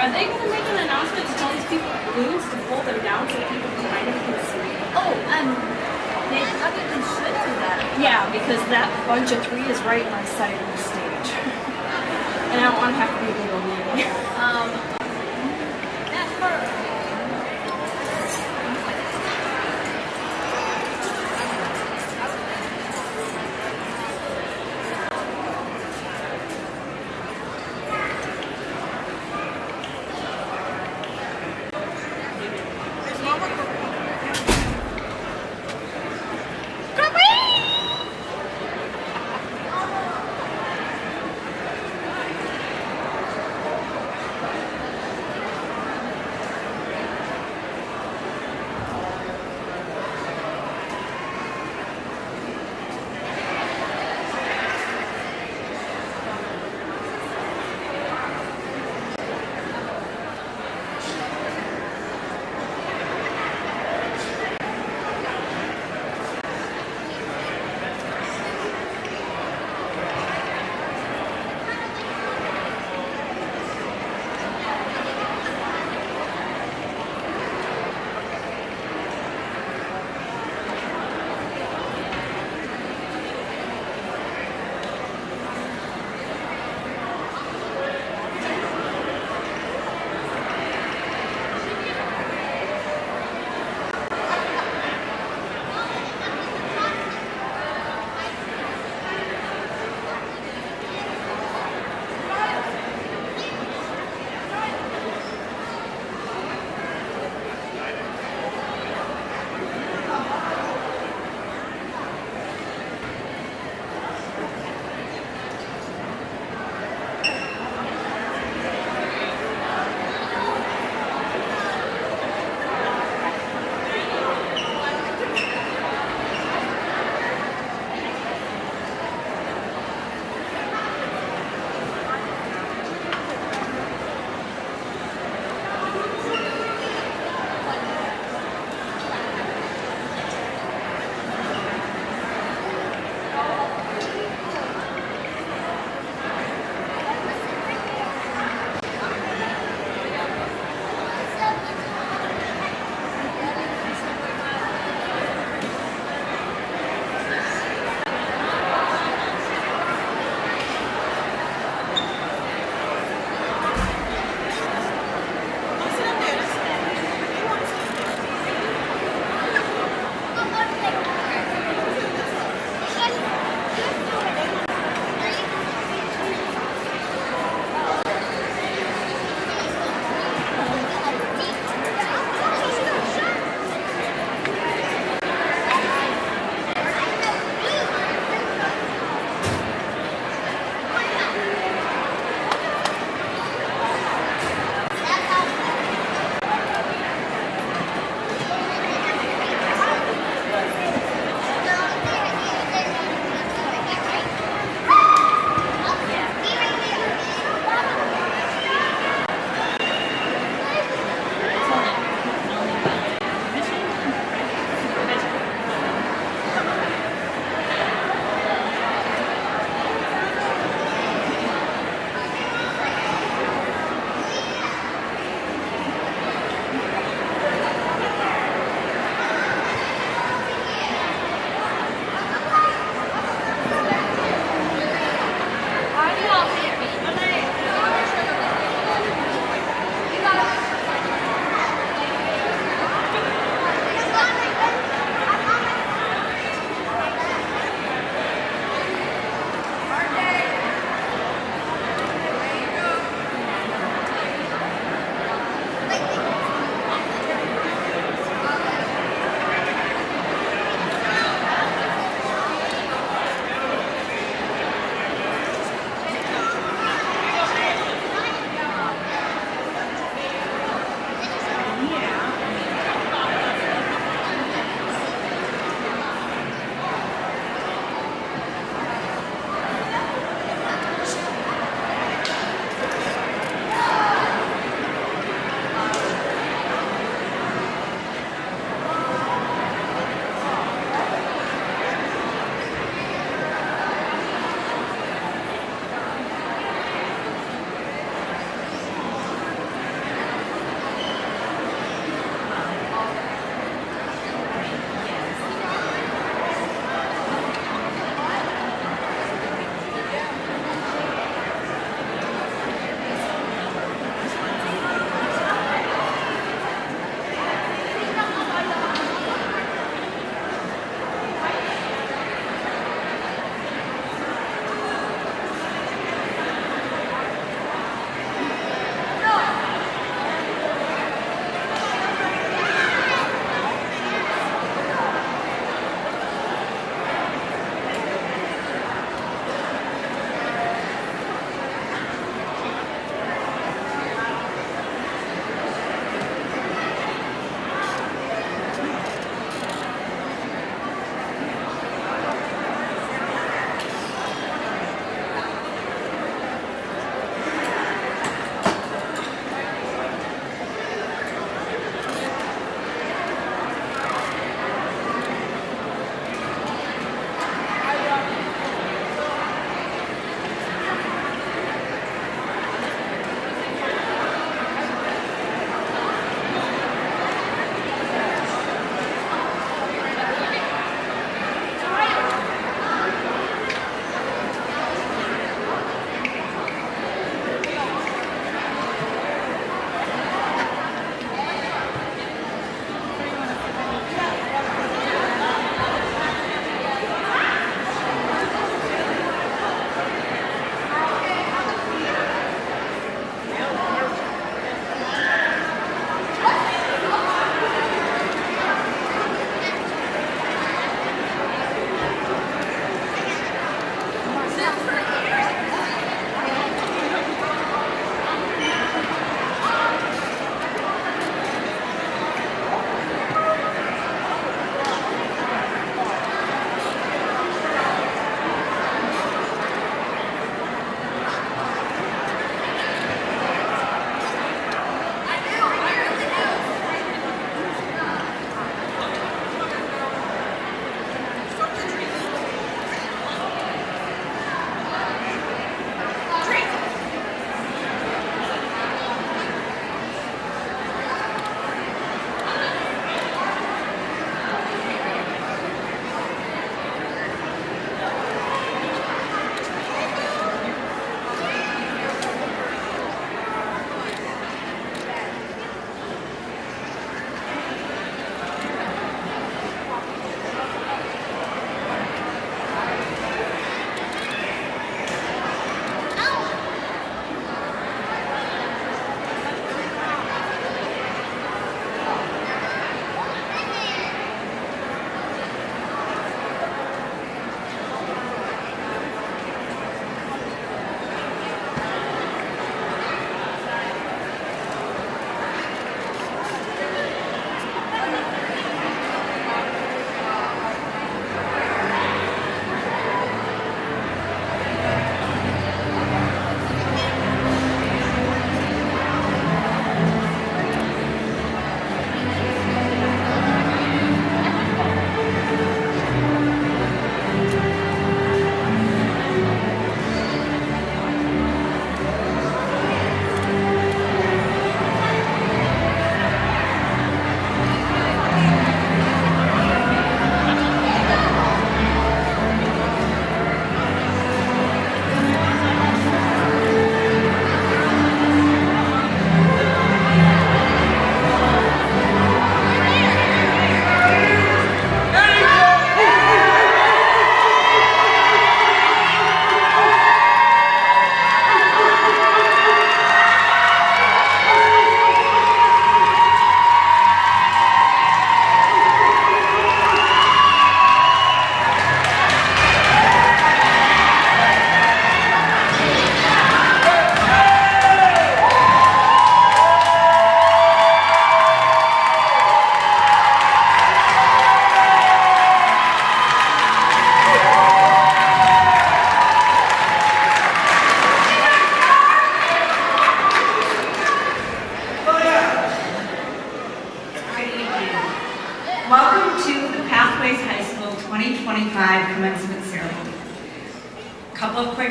Are they going to make an announcement to tell these people balloons to pull them down so people behind them can see? Oh, they probably should do that. Yeah, because that bunch of three is right in my sight of the stage. And I don't want to have to be a little meeting. That hurt.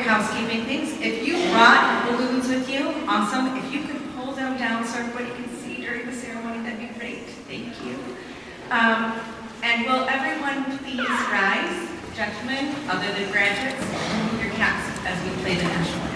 housekeeping things. If you brought balloons with you, awesome. If you could pull them down so everybody can see during the ceremony, that'd be great. Thank you. And will everyone please rise, gentlemen, other than graduates, your caps as we play the national anthem.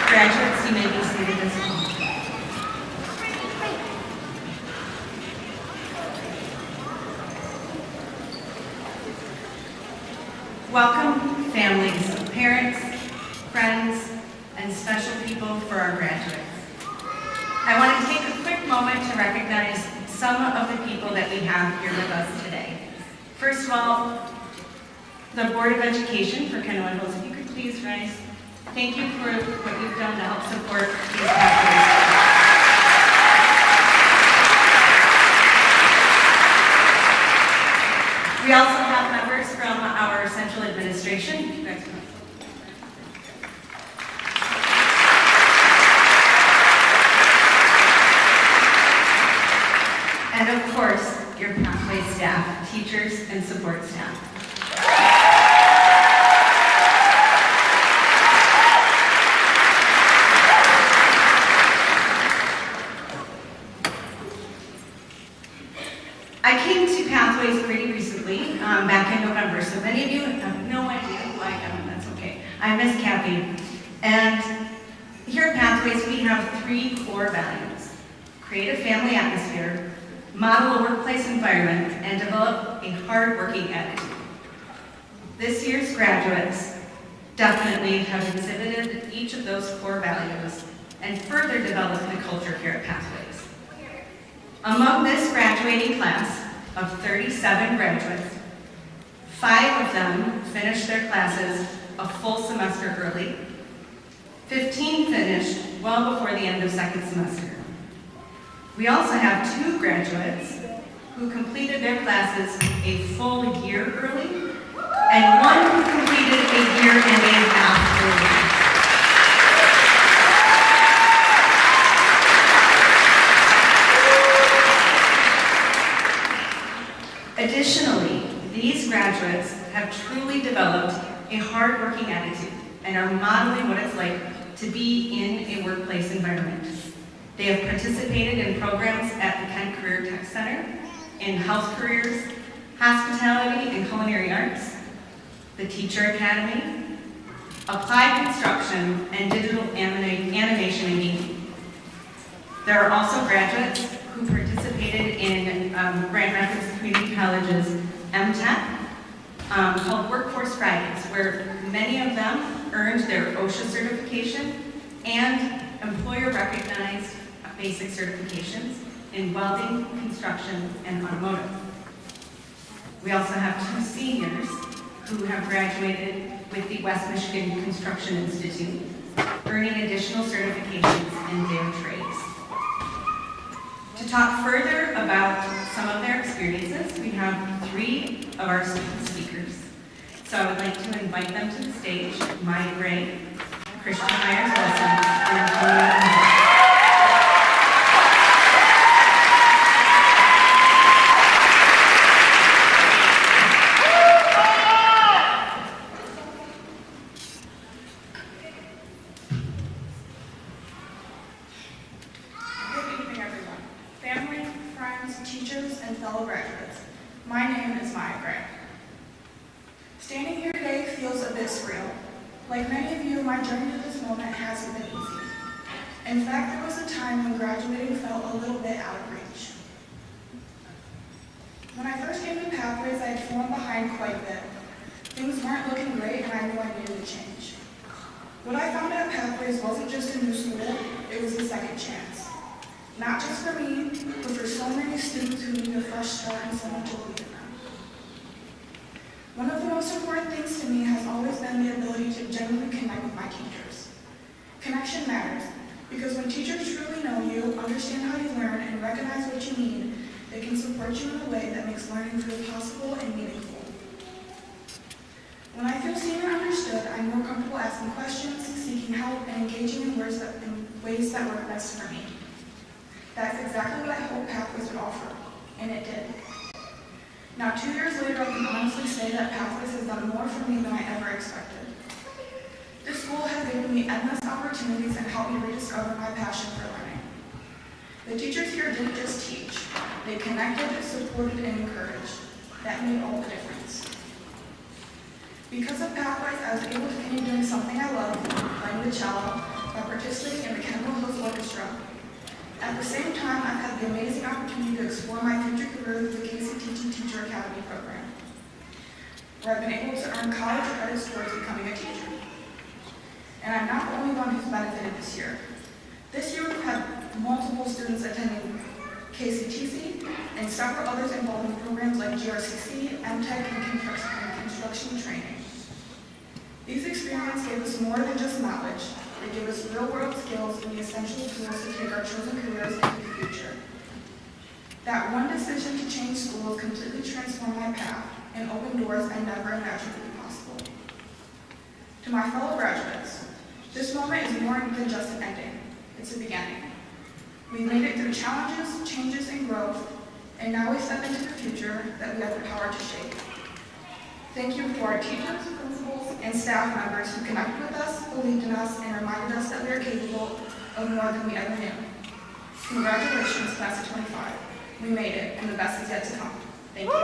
Graduates, you may be seated as well. Welcome, families, parents, friends, and special people for our graduates. I want to take a quick moment to recognize some of the people that we have here with us today. First of all, the Board of Education for Kenowa Hills, if you could please rise. Thank you for what you've done to help support these pathways. We also have members from our central administration. You guys come. And of course, your pathway staff, teachers, and support staff. I came to Pathways pretty recently, back in November, so many of you have no idea who I am, that's okay. I'm Miss Kathy, and here at Pathways we have 3 core values: create a family atmosphere, model a workplace environment, and develop a hard-working attitude. This year's graduates definitely have exhibited each of those core values and further developed the culture here at Pathways. Among this graduating class of 37 graduates, 5 of them finished their classes a full semester early. 15 finished well before the end of second semester. We also have 2 graduates who completed their classes a full year early, and 1 who completed a year and a half early. Additionally, these graduates have truly developed a hard-working attitude and are modeling what it's like to be in a workplace environment. They have participated in programs at the Kent Career Tech Center, in health careers, hospitality and culinary arts, the Teacher Academy, applied construction, and digital animation and gaming. There are also graduates who participated in Grand Rapids Community College's MTech called Workforce Fridays, where many of them earned their OSHA certification and employer-recognized basic certifications in welding, construction, and automotive. We also have 2 seniors who have graduated with the West Michigan Construction Institute, earning additional certifications in their trades. To talk further about some of their experiences, we have 3 of our student speakers. So I would like to invite them to the stage: Maya Gray, Christian Myers-Wilson, and Kenowa. graduates. My name is Maya Gray. Standing here today feels a bit surreal. Like many of you, my journey to this moment hasn't been easy. In fact, there was a time when graduating felt a little bit out of reach. When I first came to Pathways, I had fallen behind quite a bit. Things weren't looking great, and I knew I needed to change. What I found at Pathways wasn't just a new school, it was a second chance. Not just for me, but for so many students who need a fresh start and someone to believe in them. One of the most important things to me has always been the ability to genuinely connect with my teachers. Connection matters, because when teachers truly know you, understand how you learn, and recognize what you need, they can support you in a way that makes learning feel possible and meaningful. When I feel seen and understood, I'm more comfortable asking questions, seeking help, and engaging in ways that work best for me. That's exactly what I hoped Pathways would offer, and it did. Now, 2 years later, I can honestly say that Pathways has done more for me than I ever expected. This school has given me endless opportunities and helped me rediscover my passion for learning. The teachers here didn't just teach. They connected, supported, and encouraged. That made all the difference. Because of Pathways, I was able to continue doing something I love, playing the cello, by participating in the Kenowa Orchestra. At the same time, I've had the amazing opportunity to explore my future career through the KCTT Teacher Academy program, where I've been able to earn college credits towards becoming a teacher. And I'm not the only one who's benefited this year. This year, we've had multiple students attending KCTC and several others involved in programs like GRCC, MTech, and construction training. These experiences gave us more than just knowledge. They give us real-world skills and the essential tools to take our chosen careers into the future. That one decision to change schools completely transformed my path and opened doors I never imagined would be possible. To my fellow graduates, this moment is more than just an ending. It's a beginning. We've made it through challenges, changes, and growth, and now we step into the future that we have the power to shape. Thank you for our teachers, principals, and staff members who connected with us, believed in us, and reminded us that we are capable of more than we ever knew. Congratulations, Class of 25. We made it, and the best is yet to come. Thank you.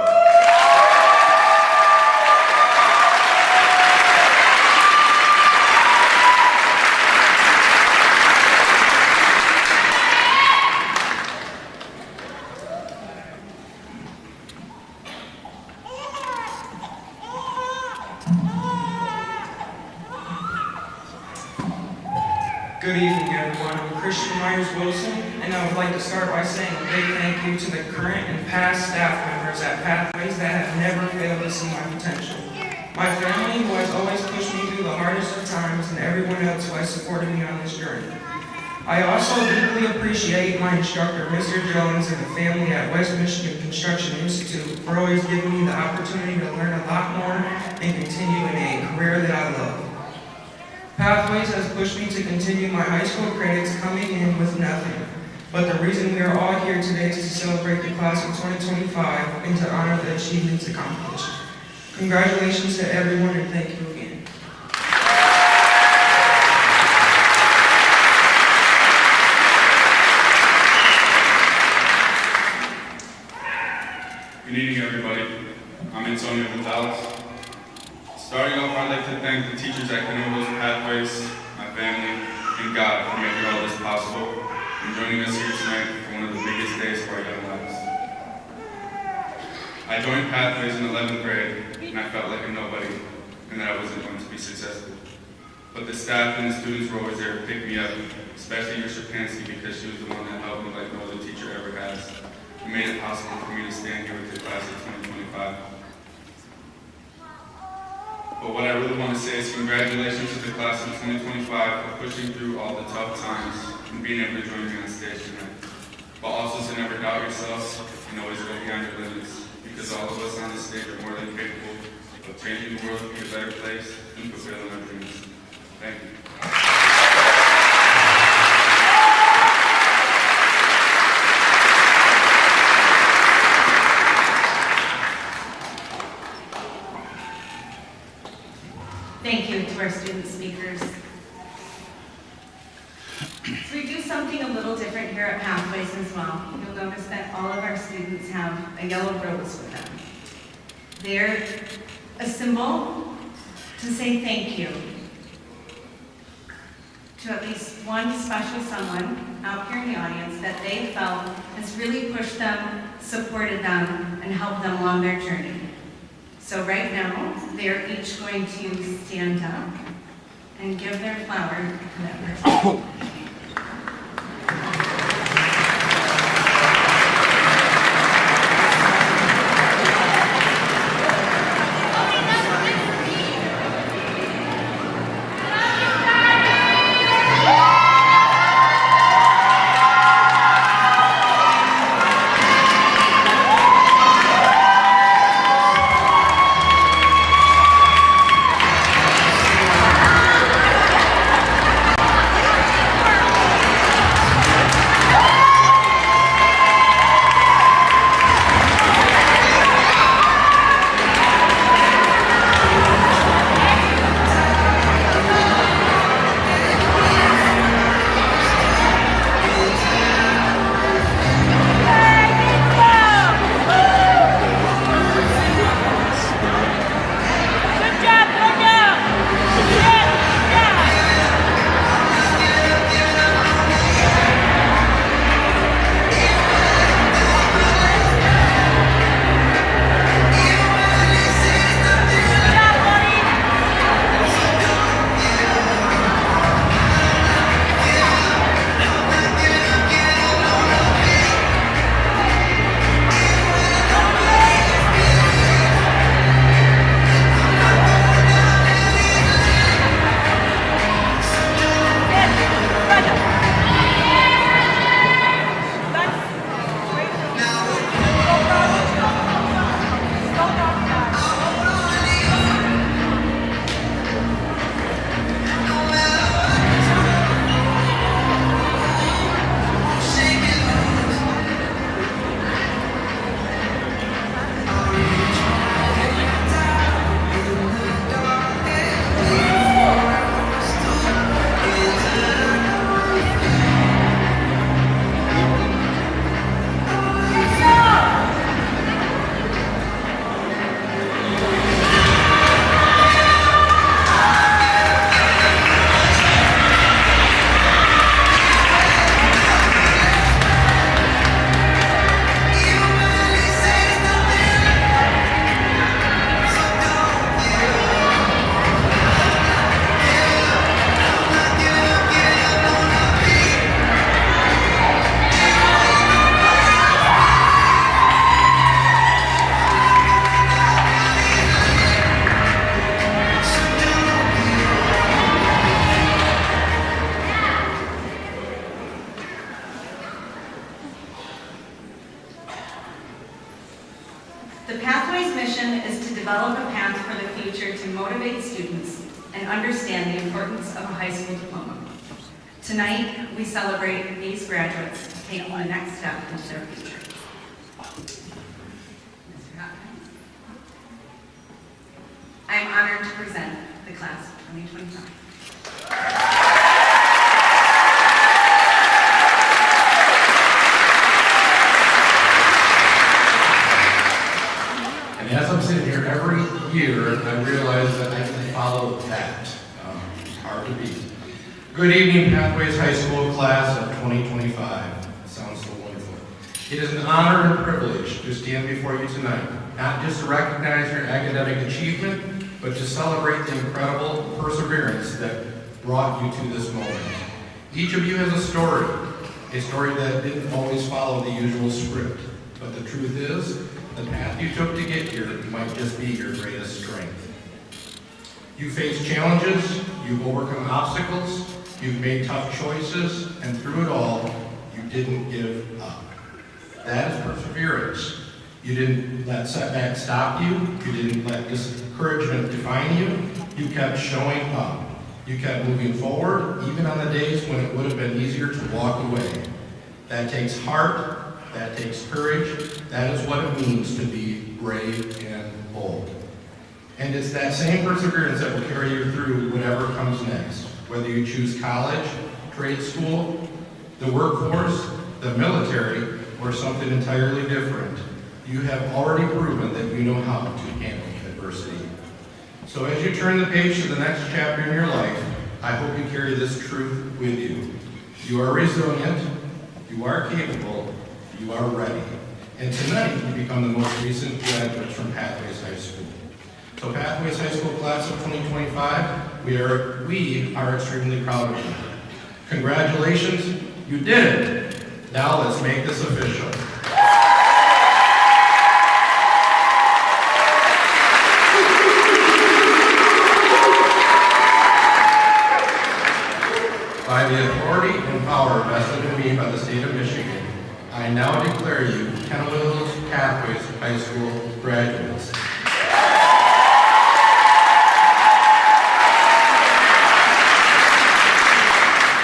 Good evening, everyone. I'm Christian Myers-Wilson, and I would like to start by saying a big thank you to the current and past staff members at Pathways that have never failed to see my potential. My family, who has always pushed me through the hardest of times, and everyone else who has supported me on this journey. I also deeply appreciate my instructor, Mr. Jones, and the family at West Michigan Construction Institute for always giving me the opportunity to learn a lot more and continue in a career that I love. Pathways has pushed me to continue my high school credits coming in with nothing. But the reason we are all here today is to celebrate the class of 2025 and to honor the achievements accomplished. Congratulations to everyone, and thank you again. Good evening, everybody. I'm Antonio Gonzalez. Starting off, I'd like to thank the teachers at Kenowa, Pathways, my family, and God for making all this possible and joining us here tonight for one of the biggest days of our young lives. I joined Pathways in 11th grade, and I felt like a nobody and that I wasn't going to be successful. But the staff and the students were always there to pick me up, especially Mr. Pansky, because she was the one that helped me like no other teacher ever has, and made it possible for me to stand here with the class of 2025. But what I really want to say is congratulations to the class of 2025 for pushing through all the tough times and being able to join me on stage tonight. But also to never doubt yourselves and always go beyond your limits, because all of us on this stage are more than capable of changing the world to be a better place and fulfilling our dreams. Thank you. Thank you to our student speakers. So we do something a little different here here at Pathways as well, you'll notice that all of our students have a yellow rose with them. They're a symbol to say thank you to at least one special someone out here in the audience that they felt has really pushed them, supported them, and helped them along their journey. So right now, they're each going to stand up and give their flower to that person. The Pathways mission is to develop a path for the future to motivate students and understand the importance of a high school diploma. Tonight, we celebrate these graduates taking the next step into their future. I am honored to present the class of 2025. As I'm sitting here every year, I realize that I can follow that. It's hard to beat. Good evening, Pathways High School class of 2025. It sounds so wonderful. It is an honor and privilege to stand before you tonight, not just to recognize your academic achievement, but to celebrate the incredible perseverance that brought you to this moment. Each of you has a story that didn't always follow the usual script, but the truth is, the path you took to get here might just be your greatest strength. You faced challenges, you've overcome obstacles, you've made tough choices, and through it all, you didn't give up. That is perseverance. You didn't let setbacks stop you, you didn't let discouragement define you, you kept showing up. You kept moving forward, even on the days when it would have been easier to walk away. That takes heart. That takes courage. That is what it means to be brave and bold. And it's that same perseverance that will carry you through whatever comes next. Whether you choose college, trade school, the workforce, the military, or something entirely different, you have already proven that you know how to handle adversity. So as you turn the page to the next chapter in your life, I hope you carry this truth with you. You are resilient, you are capable, you are ready. And tonight, you become the most recent graduates from Pathways High School. So Pathways High School class of 2025, we are extremely proud of you. Congratulations, you did it. Now let's make this official. By the authority and power vested in me by the state of Michigan, I now declare you Kenowa Pathways High School graduates.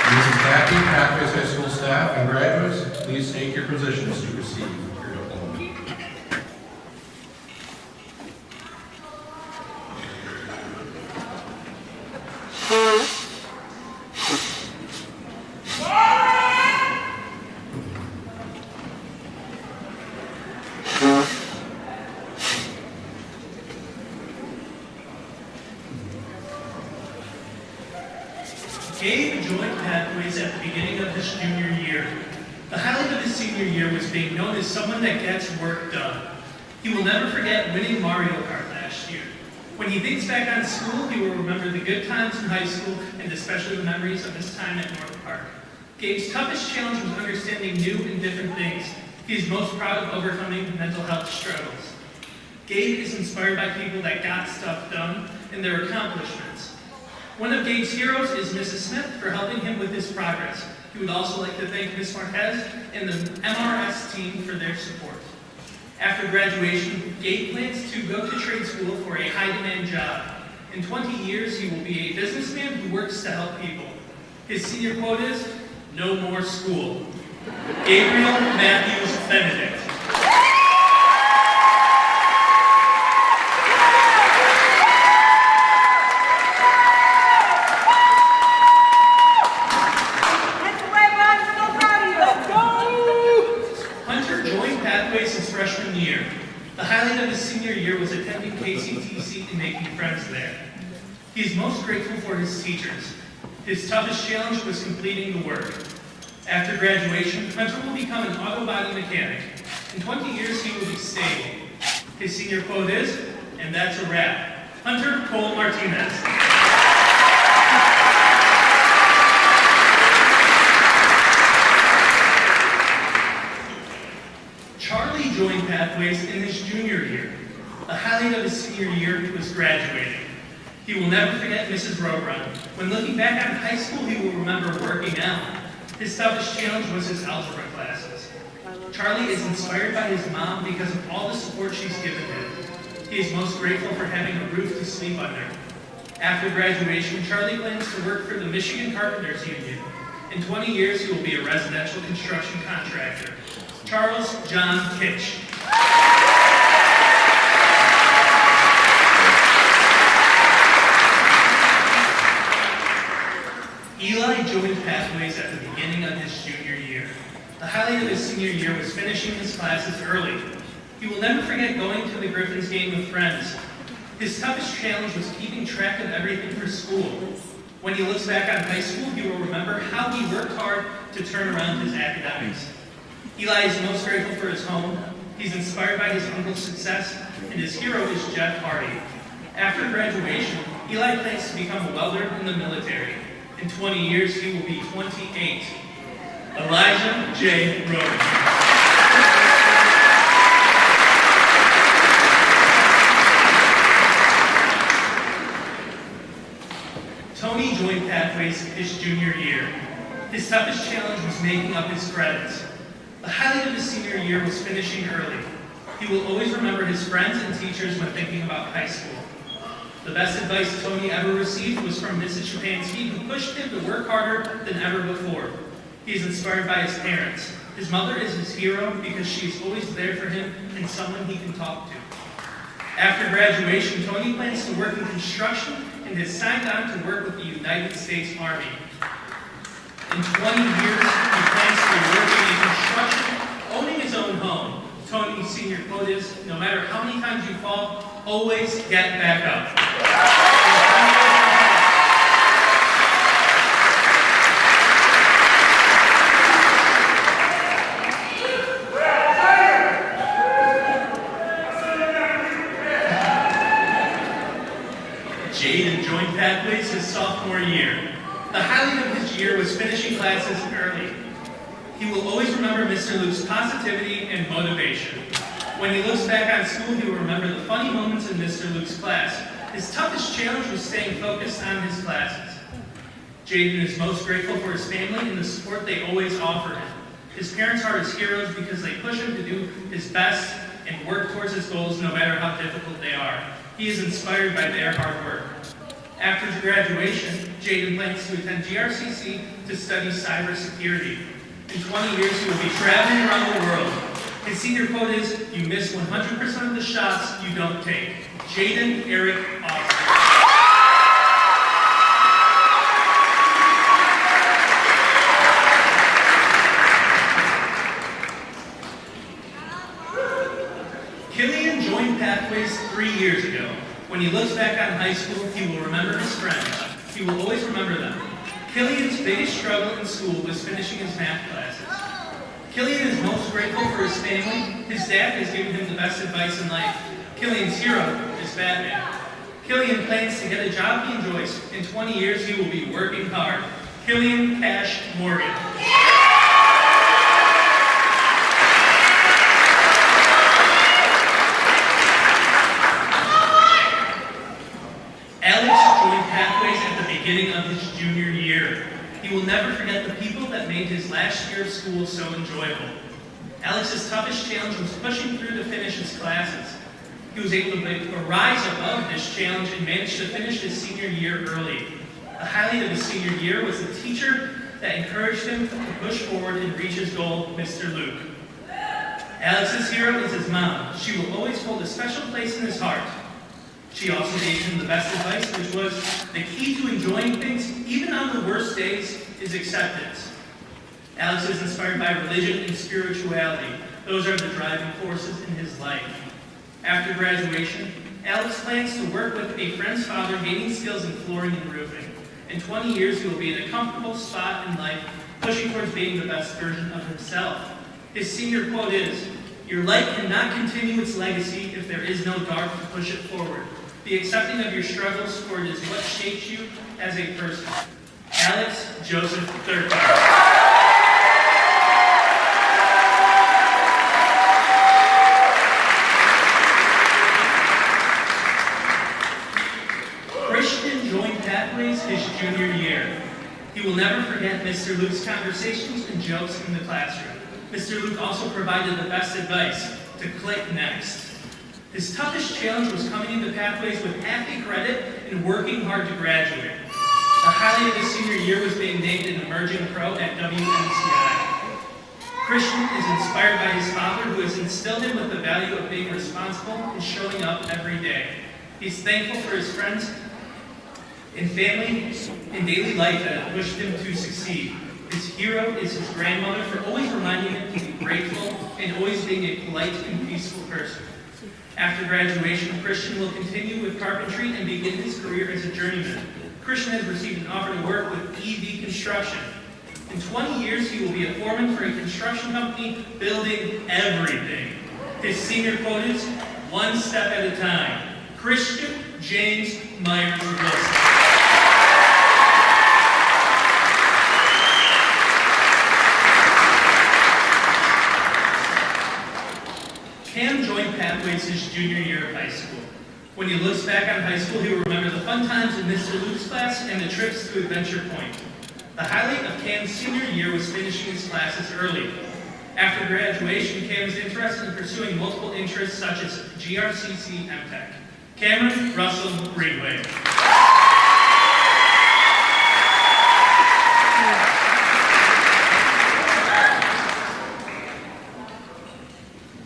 Mrs. Daffy, Pathways High School staff and graduates, please take your positions to receive your diploma. Gabe joined Pathways at the beginning of his junior year. The highlight of his senior year was being known as someone that gets work done. He will never forget winning Mario Kart last year. When he thinks back on school, he will remember the good times in high school and especially the memories of his time at North Park. Gabe's toughest challenge was understanding new and different things. He is most proud of overcoming mental health struggles. Gabe is inspired by people that got stuff done and their accomplishments. One of Gabe's heroes is Mrs. Smith for helping him with his progress. He would also like to thank Ms. Marquez and the MRS team for their support. After graduation, Gabe plans to go to trade school for a high-demand job. In 20 years, he will be a businessman who works to help people. His senior quote is, "No more school." Gabriel Matthews Benedict. His freshman year. The highlight of his senior year was attending KCTC and making friends there. He is most grateful for his teachers. His toughest challenge was completing the work. After graduation, Hunter will become an auto body mechanic. In 20 years, he will be stable. His senior quote is, "And that's a wrap." Hunter Cole Martinez. Charlie joined Pathways in his junior year. The highlight of his senior year was graduating. He will never forget Mrs. Robrun. When looking back on high school, he will remember working out. His toughest challenge was his algebra classes. Charlie is inspired by his mom because of all the support she's given him. He is most grateful for having a roof to sleep under. After graduation, Charlie plans to work for the Michigan Carpenters Union. In 20 years, he will be a residential construction contractor. Charles John Kitch. Eli joined Pathways at the beginning of his junior year. The highlight of his senior year was finishing his classes early. He will never forget going to the Griffins game with friends. His toughest challenge was keeping track of everything for school. When he looks back on high school, he will remember how he worked hard to turn around his academics. Eli is most grateful for his home. He's inspired by his uncle's success, and his hero is Jeff Hardy. After graduation, Eli plans to become a welder in the military. In 20 years, he will be 28. Elijah J. Roden. Tony joined Pathways his junior year. His toughest challenge was making up his credits. The highlight of his senior year was finishing early. He will always remember his friends and teachers when thinking about high school. The best advice Tony ever received was from Mrs. Shapansky, who pushed him to work harder than ever before. He is inspired by his parents. His mother is his hero because she is always there for him and someone he can talk to. After graduation, Tony plans to work in construction and has signed on to work with the United States Army. In 20 years, he plans to work in a construction, owning his own home. Tony's senior quote is, no matter how many times you fall, always get back up. Jaden joined Pathways his sophomore year. The highlight of his year was finishing classes early. He will always remember Mr. Luke's positivity and motivation. When he looks back on school, he will remember the funny moments in Mr. Luke's class. His toughest challenge was staying focused on his classes. Jaden is most grateful for his family and the support they always offer him. His parents are his heroes because they push him to do his best and work towards his goals no matter how difficult they are. He is inspired by their hard work. After graduation, Jaden plans to attend GRCC to study cybersecurity. In 20 years, he will be traveling around the world. His senior quote is, you miss 100% of the shots you don't take. Jaden Eric Austin. Killian joined Pathways 3 years ago. When he looks back on high school, he will remember his friends. He will always remember them. Killian's biggest struggle in school was finishing his math classes. Killian is most grateful for his family. His dad has given him the best advice in life. Killian's hero is Batman. Killian plans to get a job he enjoys. In 20 years, he will be working hard. Killian Cash Morgan. Alex joined Pathways at the beginning of his junior year. He will never forget the people that made his last year of school so enjoyable. Alex's toughest challenge was pushing through to finish his classes. He was able to rise above this challenge and managed to finish his senior year early. The highlight of his senior year was the teacher that encouraged him to push forward and reach his goal, Mr. Luke. Alex's hero is his mom. She will always hold a special place in his heart. She also gave him the best advice, which was, the key to enjoying things, even on the worst days, is acceptance. Alex is inspired by religion and spirituality. Those are the driving forces in his life. After graduation, Alex plans to work with a friend's father, gaining skills in flooring and roofing. In 20 years, he will be in a comfortable spot in life, pushing towards being the best version of himself. His senior quote is, your light cannot continue its legacy if there is no dark to push it forward. Be accepting of your struggles, for it is what shapes you as a person. Alex Joseph Thurber. Christian joined Pathways his junior year. He will never forget Mr. Luke's conversations and jokes in the classroom. Mr. Luke also provided the best advice, to click next. His toughest challenge was coming into Pathways with half a credit and working hard to graduate. The highlight of his senior year was being named an emerging pro at WNCI. Christian is inspired by his father, who has instilled him with the value of being responsible and showing up every day. He's thankful for his friends and family in daily life that have pushed him to succeed. His hero is his grandmother for always reminding him to be grateful and always being a polite and peaceful person. After graduation, Christian will continue with carpentry and begin his career as a journeyman. Christian has received an offer to work with EV Construction. In 20 years, he will be a foreman for a construction company building everything. His senior quote is, one step at a time. Christian James Myers Wilson. Cam joined Pathways his junior year of high school. When he looks back on high school, he will remember the fun times in Mr. Luke's class and the trips to Adventure Point. The highlight of Cam's senior year was finishing his classes early. After graduation, Cam is interested in pursuing multiple interests such as GRCC MTech. Cameron Russell Greenway.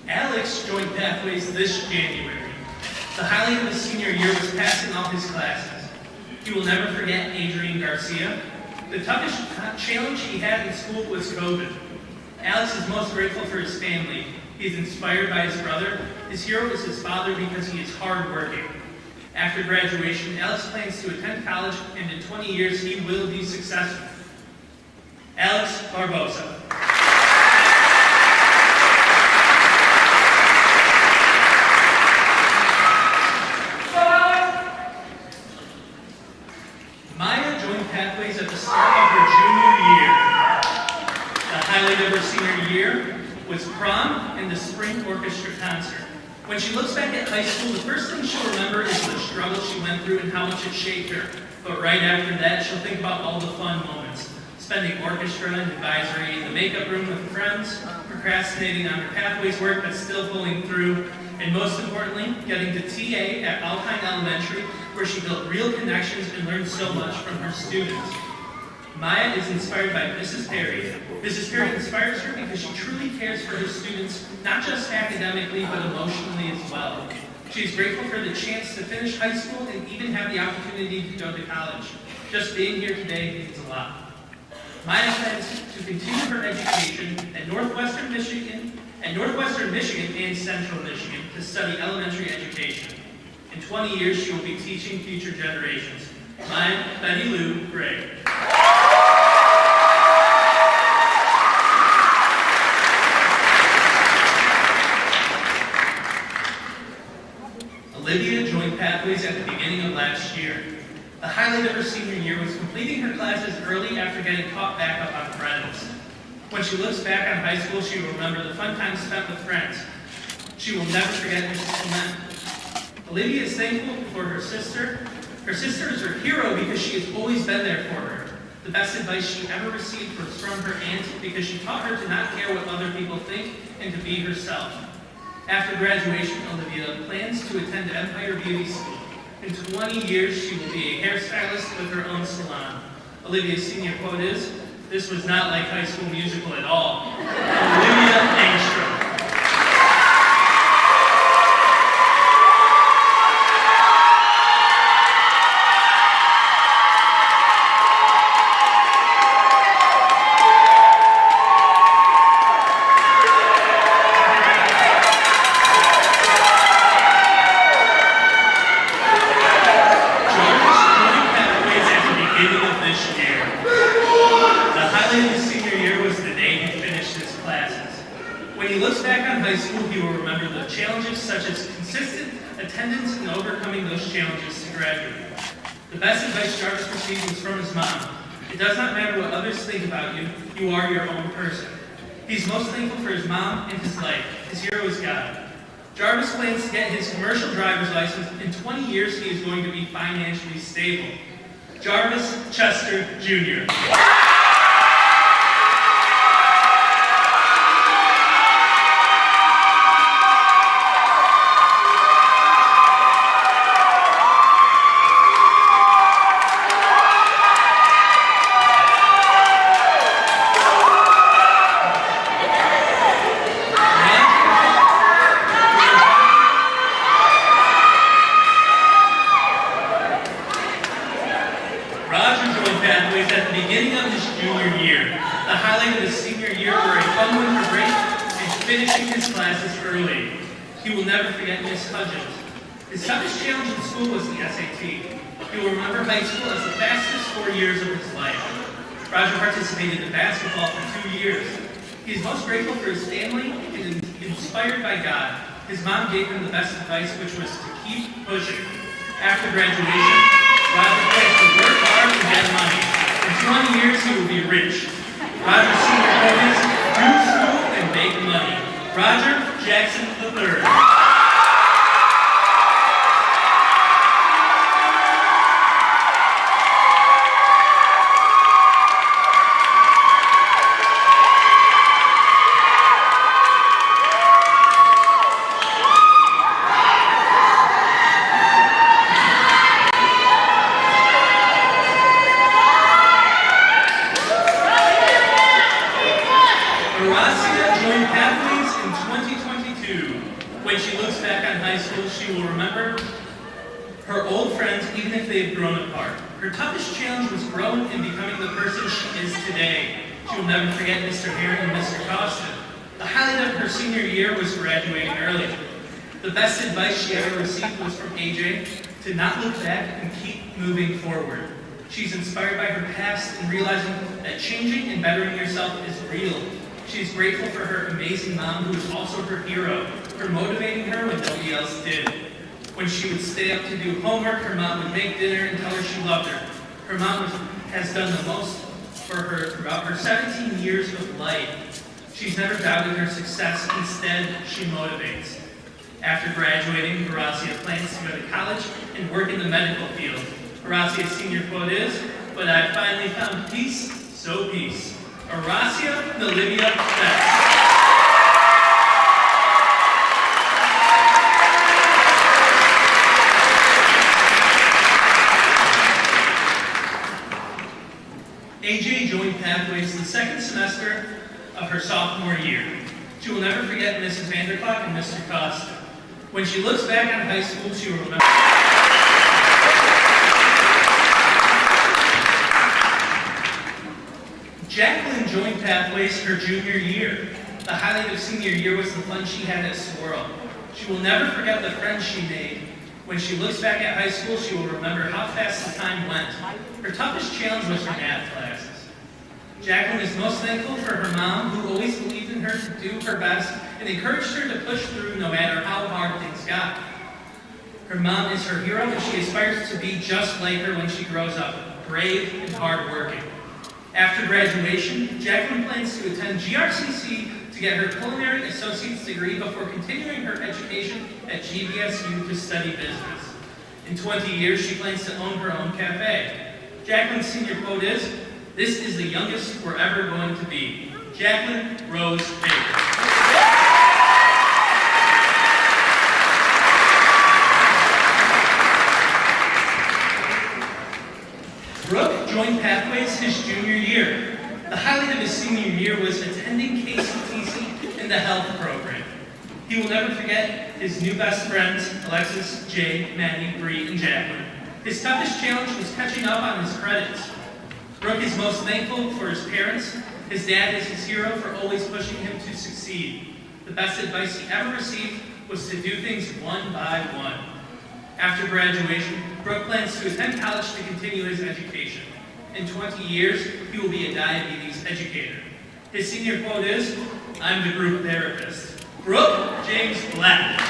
Alex joined Pathways this January. The highlight of his senior year was passing all his classes. He will never forget Adrian Garcia. The toughest challenge he had in school was COVID. Alex is most grateful for his family. He is inspired by his brother. His hero is his father because he is hardworking. After graduation, Alex plans to attend college, and in 20 years, he will be successful. Alex Barbosa. Maya joined Pathways at the start of her junior year. The highlight of her senior year was prom and the spring orchestra concert. When she looks back at high school, the first thing she'll remember is the struggle she went through and how much it shaped her. But right after that, she'll think about all the fun moments. Spending orchestra and advisory in the makeup room with friends, procrastinating on her Pathways work but still pulling through, and most importantly, getting to TA at Alpine Elementary, where she built real connections and learned so much from her students. Maya is inspired by Mrs. Perry. Mrs. Perry inspires her because she truly cares for her students, not just academically, but emotionally as well. She is grateful for the chance to finish high school and even have the opportunity to go to college. Just being here today means a lot. Maya plans to continue her education at Northwestern Michigan and Central Michigan to study elementary education. In 20 years, she will be teaching future generations. Maya Betty Lou Gray. Olivia joined Pathways at the beginning of last year. The highlight of her senior year was completing her classes early after getting caught back up on credits. When she looks back on high school, she will remember the fun times spent with friends. She will never forget Mrs. Clement. Olivia is thankful for her sister. Her sister is her hero because she has always been there for her. The best advice she ever received was from her aunt because she taught her to not care what other people think and to be herself. After graduation, Olivia plans to attend Empire Beauty School. In 20 years, she will be a hairstylist with her own salon. Olivia's senior quote is, "This was not like High School Musical at all." Olivia Engstrom. You are your own person. He's most thankful for his mom and his life. His hero is God. Jarvis plans to get his commercial driver's license. In 20 years, he is going to be financially stable. Jarvis Chester Jr. His toughest challenge in school was the SAT. He will remember high school as the fastest 4 years of his life. Roger participated in basketball for 2 years. He is most grateful for his family and inspired by God. His mom gave him the best advice, which was to keep pushing. After graduation, Roger plans to work hard and get money. In 20 years, he will be rich. Roger's senior quote is, "Do school and make money." Roger Jackson III. Her toughest challenge was growing and becoming the person she is today. She will never forget Mr. Herring and Mr. Costin. The highlight of her senior year was graduating early. The best advice she ever received was from AJ to not look back and keep moving forward. She's inspired by her past and realizing that changing and bettering yourself is real. She's grateful for her amazing mom, who is also her hero, for motivating her when nobody else did. When she would stay up to do homework, her mom would make dinner and tell her she loved her. Her mom has done the most for her throughout her 17 years of life. She's never doubted her success. Instead, she motivates. After graduating, Horacia plans to go to college and work in the medical field. Horacia's senior quote is, "But I finally found peace, so peace." Horacia Olivia Best. AJ joined Pathways the second semester of her sophomore year. She will never forget Mrs. Vanderclock and Mr. Costa. When she looks back on high school, she will remember. Jacqueline joined Pathways her junior year. The highlight of senior year was the fun she had at Swirl. She will never forget the friends she made. When she looks back at high school, she will remember how fast the time went. Her toughest challenge was her math classes. Jacqueline is most thankful for her mom, who always believed in her to do her best and encouraged her to push through no matter how hard things got. Her mom is her hero, and she aspires to be just like her when she grows up, brave and hardworking. After graduation, Jacqueline plans to attend GRCC to get her culinary associate's degree before continuing her education at GVSU to study business. In 20 years, she plans to own her own cafe. Jacqueline's senior quote is, "This is the youngest we're ever going to be." Jacqueline Rose Baker. Brooke joined Pathways his junior year. The highlight of his senior year was attending KCTC in the health program. He will never forget his new best friends, Alexis, Jay, Maddie, Bree, and Jacqueline. His toughest challenge was catching up on his credits. Brooke is most thankful for his parents. His dad is his hero for always pushing him to succeed. The best advice he ever received was to do things one by one. After graduation, Brooke plans to attend college to continue his education. In 20 years, he will be a diabetes educator. His senior quote is, "I'm the group therapist." Brooke James Black.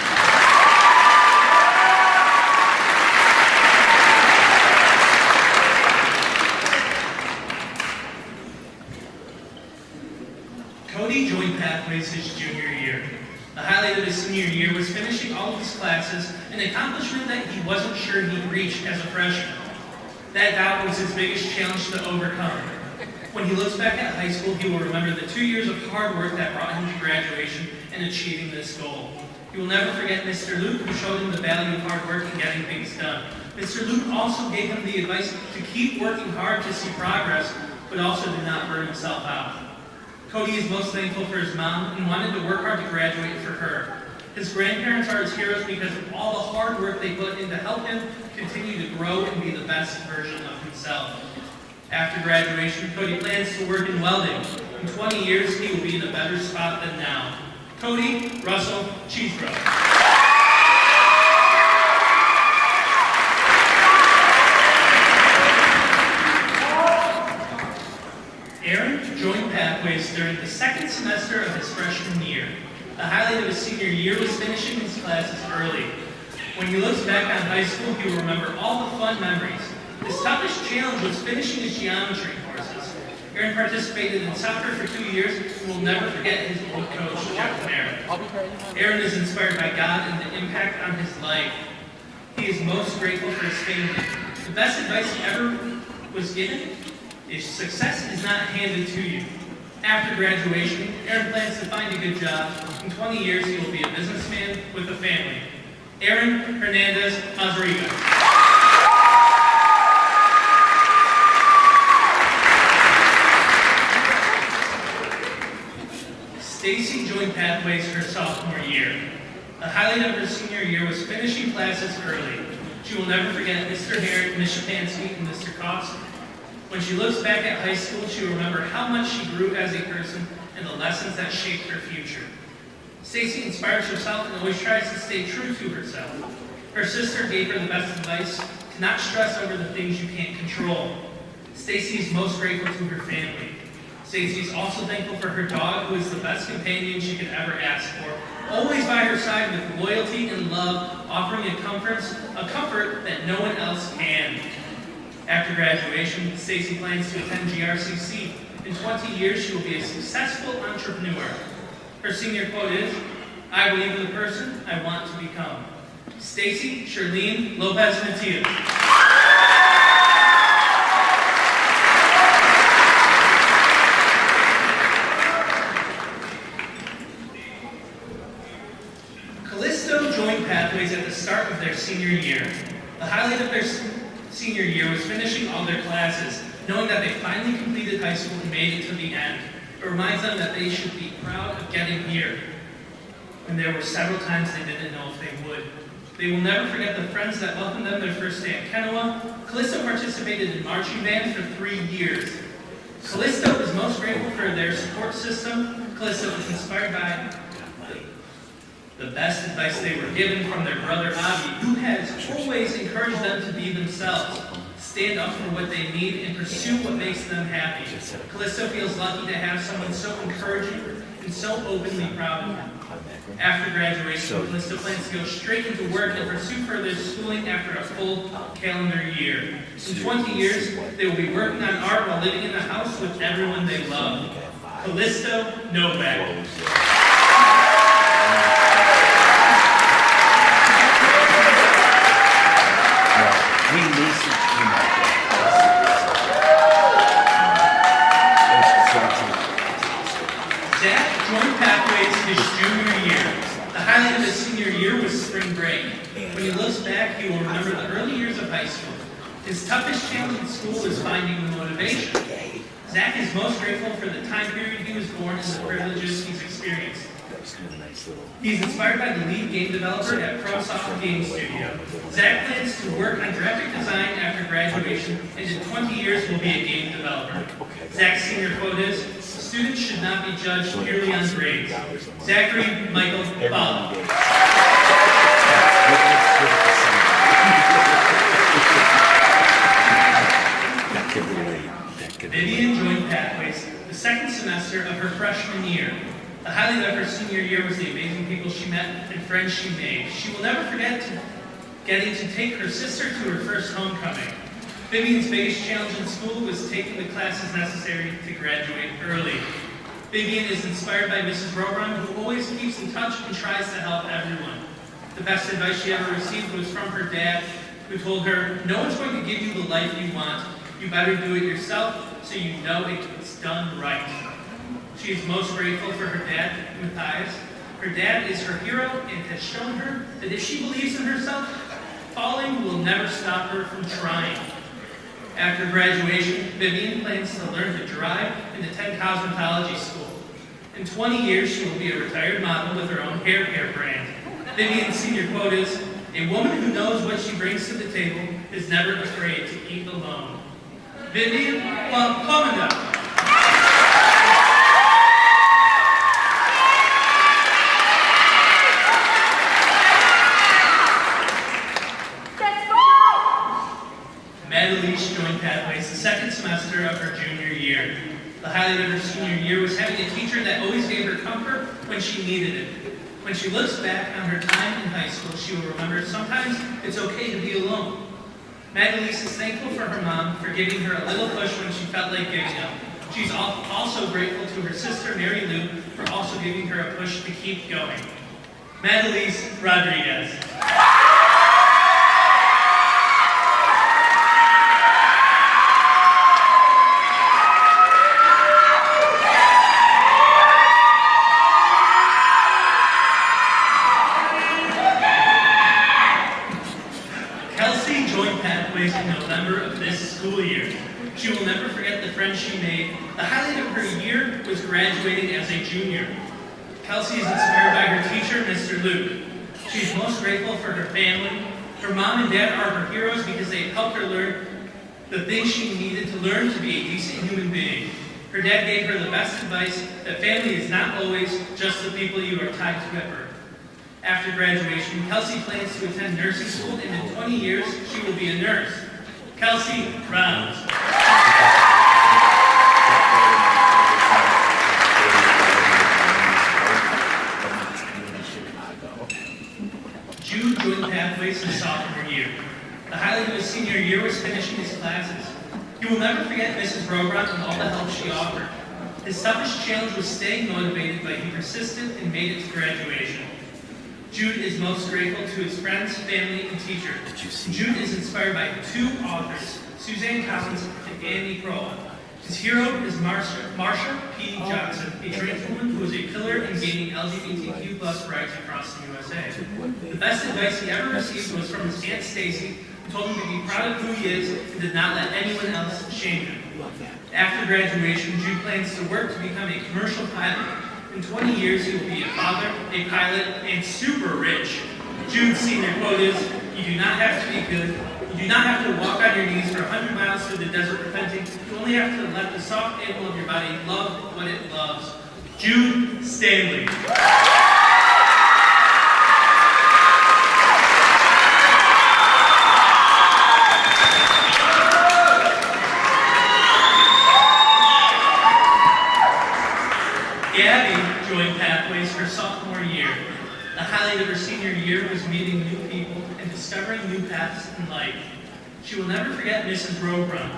Cody joined Pathways his junior year. The highlight of his senior year was finishing all of his classes, an accomplishment that he wasn't sure he'd reach as a freshman. That doubt was his biggest challenge to overcome. When he looks back at high school, he will remember the 2 years of hard work that brought him to graduation and achieving this goal. He will never forget Mr. Luke, who showed him the value of hard work and getting things done. Mr. Luke also gave him the advice to keep working hard to see progress, but also to not burn himself out. Cody is most thankful for his mom and wanted to work hard to graduate for her. His grandparents are his heroes because of all the hard work they put in to help him continue to grow and be the best version of himself. After graduation, Cody plans to work in welding. In 20 years, he will be in a better spot than now. Cody Russell Cheesebro. Aaron joined Pathways during the second semester of his freshman year. The highlight of his senior year was finishing his classes early. When he looks back on high school, he will remember all the fun memories. His toughest challenge was finishing his geometry courses. Aaron participated in soccer for 2 years and will never forget his old coach, Jeff Merritt. Aaron is inspired by God and the impact on his life. He is most grateful for his family. The best advice he ever was given is success is not handed to you. After graduation, Aaron plans to find a good job. In 20 years, he will be a businessman with a family. Aaron Hernandez Mazariga. Stacy joined Pathways her sophomore year. The highlight of her senior year was finishing classes early. She will never forget Mr. Herrick, Ms. Shapansky, and Mr. Cox. When she looks back at high school, she will remember how much she grew as a person and the lessons that shaped her future. Stacy inspires herself and always tries to stay true to herself. Her sister gave her the best advice to not stress over the things you can't control. Stacy is most grateful to her family. Stacy is also thankful for her dog, who is the best companion she could ever ask for, always by her side with loyalty and love, offering a comfort that no one else can. After graduation, Stacy plans to attend GRCC. In 20 years, she will be a successful entrepreneur. Her senior quote is, "I believe in the person I want to become." Stacy Charlene Lopez Matias. Callisto joined Pathways at the start of their senior year. The highlight of their senior year was finishing all their classes, knowing that they finally completed high school and made it to the end. It reminds them that they should be proud of getting here. And there were several times they didn't know if they would. They will never forget the friends that welcomed them their first day at Kenowa. Callisto participated in marching band for 3 years. Callisto is most grateful for their support system. Callisto is inspired by the best advice they were given from their brother Avi, who has always encouraged them to be themselves, stand up for what they need, and pursue what makes them happy. Callisto feels lucky to have someone so encouraging and so openly proud of him. After graduation, Callisto plans to go straight into work and pursue further schooling after a full calendar year. In 20 years, they will be working on art while living in the house with everyone they love. Callisto Novak. Zach joined Pathways his junior year. The highlight of his senior year was spring break. When he looks back, he will remember the early years of high school. His toughest challenge in school was finding the motivation. Zach is most grateful for the time period he was born and the privileges he's experienced. He's inspired by the lead game developer at ProSoft Game Studio. Zach plans to work on graphic design after graduation, and in 20 years will be a game developer. Zach's senior quote is, "Students should not be judged purely on grades." Zachary Michael Ball. Vivian joined Pathways the second semester of her freshman year. The highlight of her senior year was the amazing people she met and friends she made. She will never forget getting to take her sister to her first homecoming. Vivian's biggest challenge in school was taking the classes necessary to graduate early. Vivian is inspired by Mrs. Robron, who always keeps in touch and tries to help everyone. The best advice she ever received was from her dad, who told her, "No one's going to give you the life you want. You better do it yourself so you know it's done right." She is most grateful for her dad, Matthias. Her dad is her hero and has shown her that if she believes in herself, falling will never stop her from trying. After graduation, Vivian plans to learn to drive and attend cosmetology school. In 20 years, she will be a retired model with her own hair care brand. Vivian's senior quote is, "A woman who knows what she brings to the table is never afraid to eat alone." Vivian Plumenda. Madelise joined Pathways the second semester of her junior year. The highlight of her senior year was having a teacher that always gave her comfort when she needed it. When she looks back on her time in high school, she will remember sometimes it's okay to be alone. Madelise is thankful for her mom for giving her a little push when she felt like giving up. She's also grateful to her sister, Mary Lou, for also giving her a push to keep going. Madelise Rodriguez. In November of this school year. She will never forget the friends she made. The highlight of her year was graduating as a junior. Kelsey is inspired by her teacher, Mr. Luke. She is most grateful for her family. Her mom and dad are her heroes because they helped her learn the things she needed to learn to be a decent human being. Her dad gave her the best advice that family is not always just the people you are tied to at birth. After graduation, Kelsey plans to attend nursing school, and in 20 years, she will be a nurse. Kelsey Rounds. Jude joined Pathways in sophomore year. The highlight of his senior year was finishing his classes. He will never forget Mrs. Robron and all the help she offered. His toughest challenge was staying motivated, but he persisted and made it to graduation. Jude is most grateful to his friends, family, and teachers. Jude is inspired by two authors, Suzanne Collins and Andy Kroll. His hero is Marsha P. Johnson, a trans woman who is a pillar in gaining LGBTQ+ rights across the USA. The best advice he ever received was from his Aunt Stacy, who told him to be proud of who he is and did not let anyone else shame him. After graduation, Jude plans to work to become a commercial pilot. In 20 years, he will be a father, a pilot, and super rich. Jude's senior quote is, "You do not have to be good. You do not have to walk on your knees for 100 miles through the desert repenting. You only have to let the soft animal of your body love what it loves." Jude Stanley. Gabby joined Pathways for sophomore year. The highlight of her senior year was meeting new people and discovering new paths in life. She will never forget Mrs. Robron.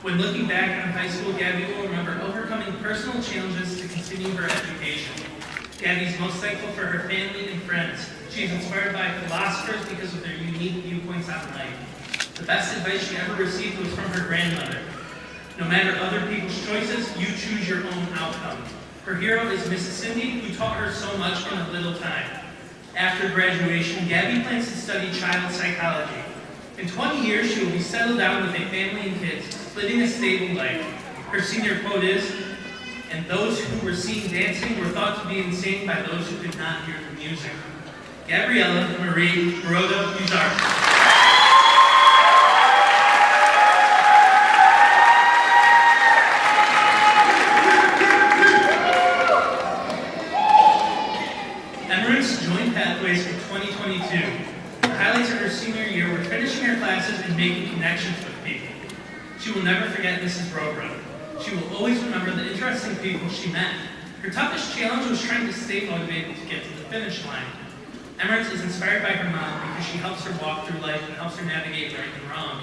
When looking back on high school, Gabby will remember overcoming personal challenges to continue her education. Gabby is most thankful for her family and friends. She is inspired by philosophers because of their unique viewpoints on life. The best advice she ever received was from her grandmother. No matter other people's choices, you choose your own outcome. Her hero is Mrs. Cindy, who taught her so much in a little time. After graduation, Gabby plans to study child psychology. In 20 years, she will be settled down with a family and kids, living a stable life. Her senior quote is, "And those who were seen dancing were thought to be insane by those who could not hear the music." Gabriella Marie Baroda Uzar. Pathways in 2022. The highlights of her senior year were finishing her classes and making connections with people. She will never forget Mrs. Robron. She will always remember the interesting people she met. Her toughest challenge was trying to stay motivated to get to the finish line. Emirates is inspired by her mom because she helps her walk through life and helps her navigate right and wrong.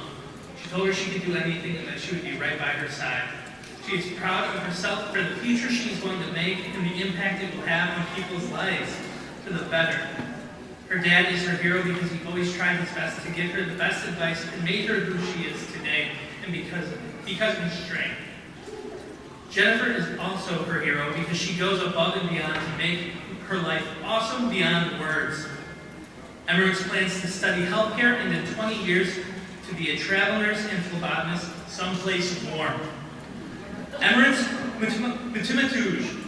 She told her she could do anything and that she would be right by her side. She is proud of herself for the future she is going to make and the impact it will have on people's lives. For the better. Her dad is her hero because he always tried his best to give her the best advice and made her who she is today, and because of his strength. Jennifer is also her hero because she goes above and beyond to make her life awesome beyond words. Emirates plans to study healthcare and in 20 years to be a travel nurse and phlebotomist someplace warm. Emirates Mutumatuj.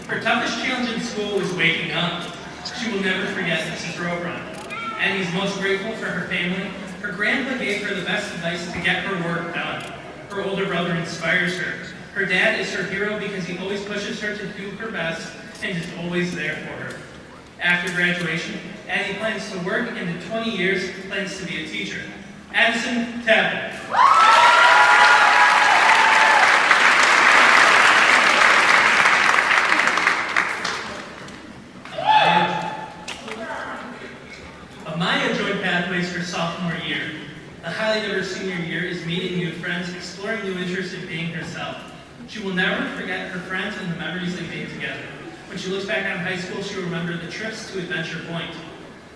Her toughest challenge in school was waking up. She will never forget Mrs. Robron. Annie's most grateful for her family. Her grandpa gave her the best advice to get her work done. Her older brother inspires her. Her dad is her hero because he always pushes her to do her best and is always there for her. After graduation, Annie plans to work and in 20 years plans to be a teacher. Addison Tablet. Amaya joined Pathways for sophomore year. The highlight of her senior year is meeting new friends, exploring new interests, and being herself. She will never forget her friends and the memories they made together. When she looks back on high school, she will remember the trips to Adventure Point.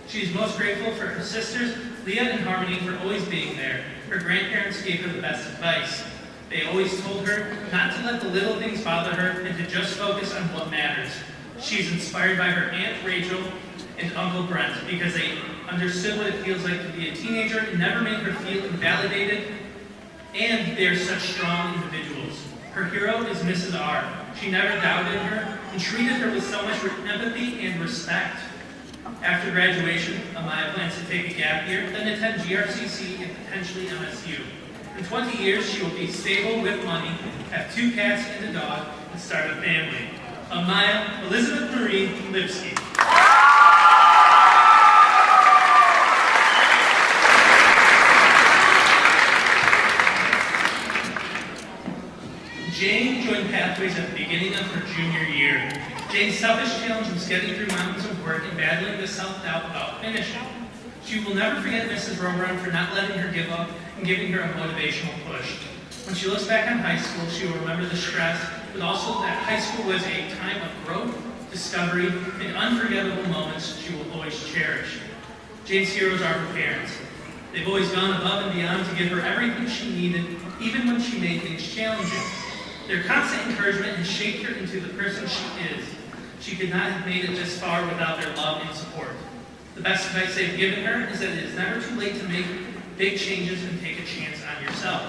She is most grateful for her sisters, Leah and Harmony, for always being there. Her grandparents gave her the best advice. They always told her not to let the little things bother her and to just focus on what matters. She is inspired by her Aunt Rachel and Uncle Brent because they understood what it feels like to be a teenager and never made her feel invalidated, and they are such strong individuals. Her hero is Mrs. R. She never doubted her and treated her with so much empathy and respect. After graduation, Amaya plans to take a gap year, then attend GRCC and potentially MSU. In 20 years, she will be stable with money, have 2 cats and a dog, and start a family. Amaya Elizabeth Marie Lipsky. Jane joined Pathways at the beginning of her junior year. Jane's toughest challenge was getting through mountains of work and battling the self-doubt about finishing. She will never forget Mrs. Roberon for not letting her give up and giving her a motivational push. When she looks back on high school, she will remember the stress, but also that high school was a time of growth, discovery, and unforgettable moments she will always cherish. Jane's heroes are her parents. They've always gone above and beyond to give her everything she needed, even when she made things challenging. Their constant encouragement has shaped her into the person she is. She could not have made it this far without their love and support. The best advice they've given her is that it is never too late to make big changes and take a chance on yourself.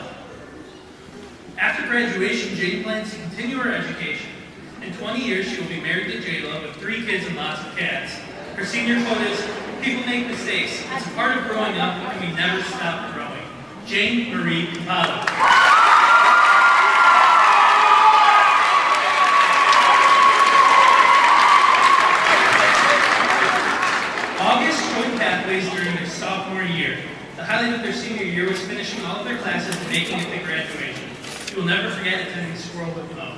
After graduation, Jane plans to continue her education. In 20 years, she will be married to J-Lo with 3 kids and lots of cats. Her senior quote is, "People make mistakes. It's a part of growing up, and we never stop growing." Jane Marie Capallo. Pathways during their sophomore year. The highlight of their senior year was finishing all of their classes and making it to graduation. She will never forget attending Squirrel with Mo.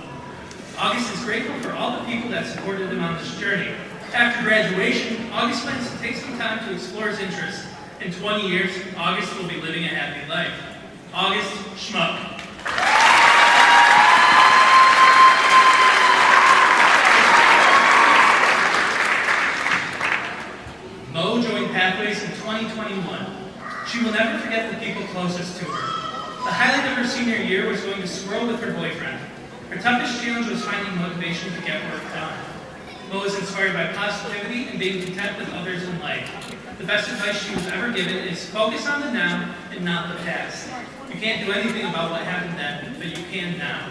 August is grateful for all the people that supported him on this journey. After graduation, August plans to take some time to explore his interests. In 20 years, August will be living a happy life. August Schmuck. Mo joined Pathways in 2021. She will never forget the people closest to her. The highlight of her senior year was going to Squirrel with her boyfriend. Her toughest challenge was finding motivation to get work done. Mo is inspired by positivity and being content with others in life. The best advice she was ever given is focus on the now and not the past. You can't do anything about what happened then, but you can now.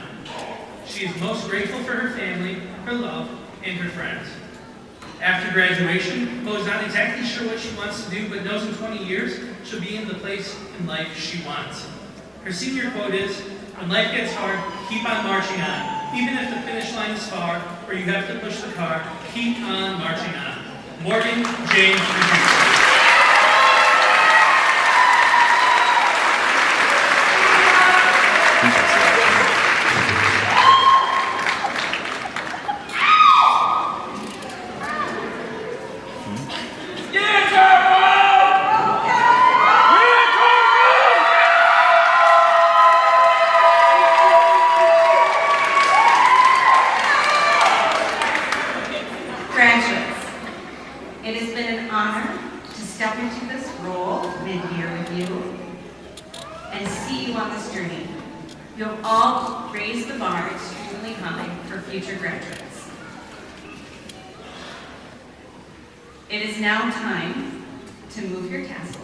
She is most grateful for her family, her love, and her friends. After graduation, Mo is not exactly sure what she wants to do, but knows in 20 years she'll be in the place in life she wants. Her senior quote is, "When life gets hard, keep on marching on. Even if the finish line is far, or you have to push the car, keep on marching on." Morgan James Producer. You have all raised the bar extremely high for future graduates. It is now time to move your tassels.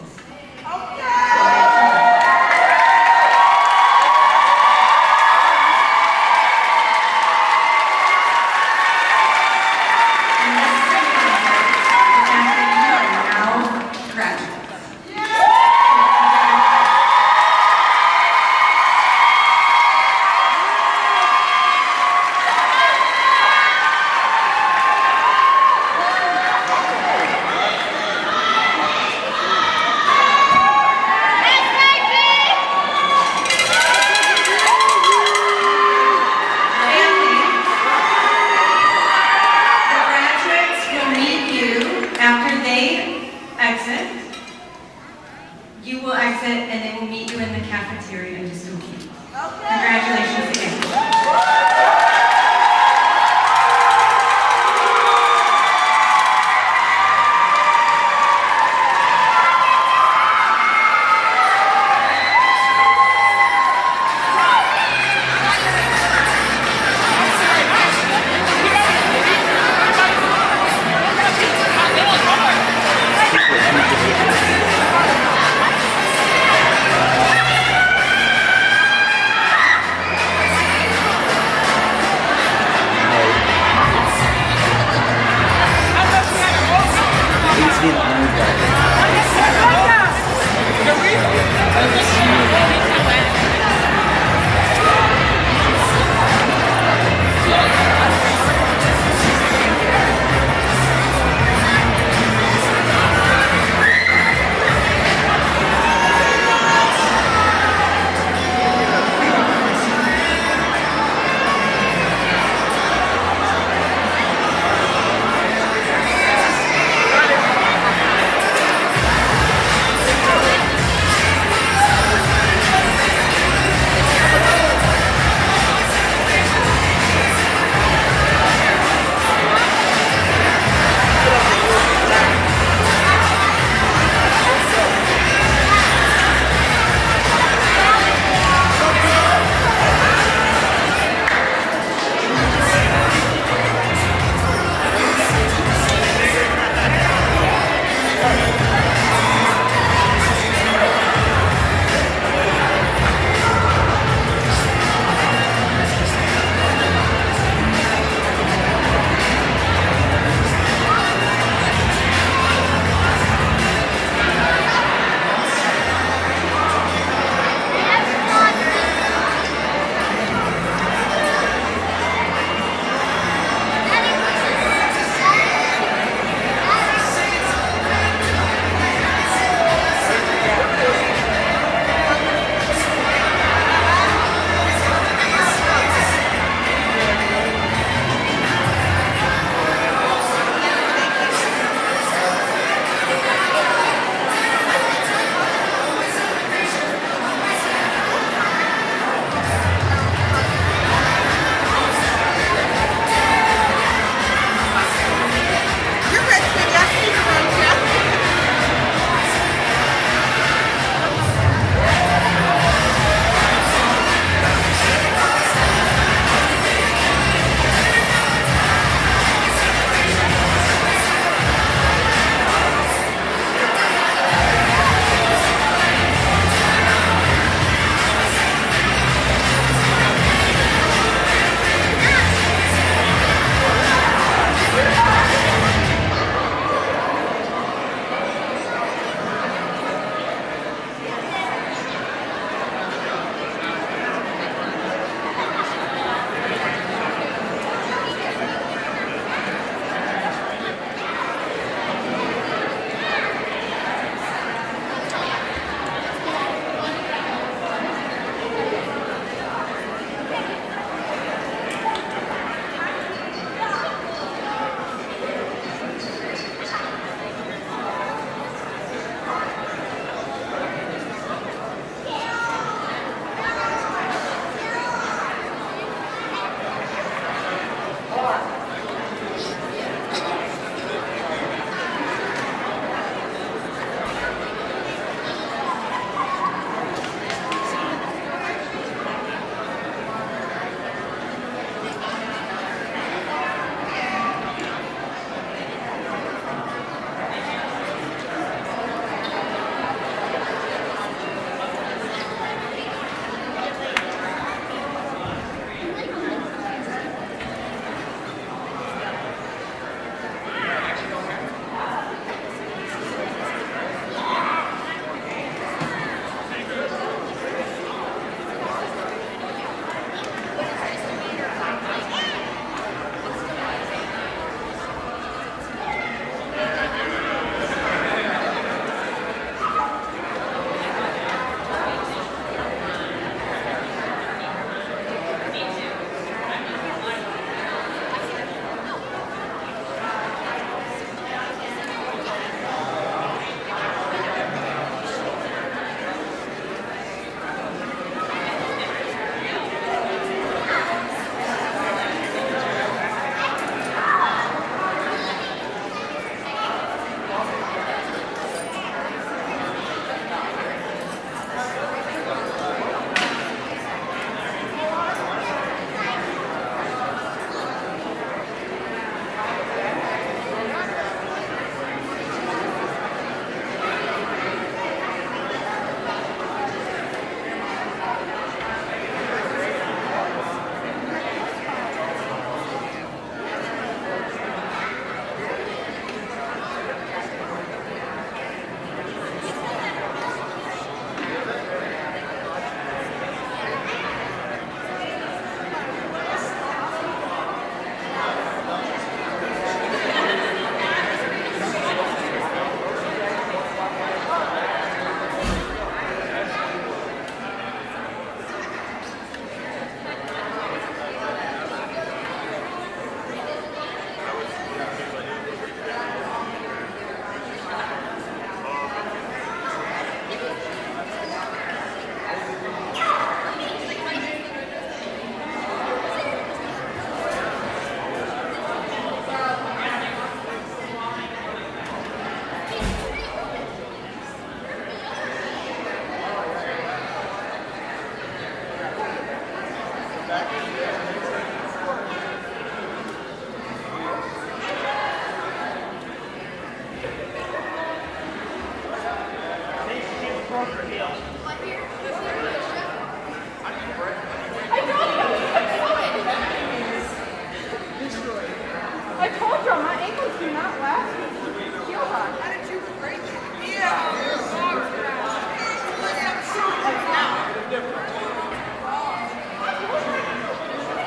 You will exit and they will meet you in the cafeteria in just a moment. Congratulations.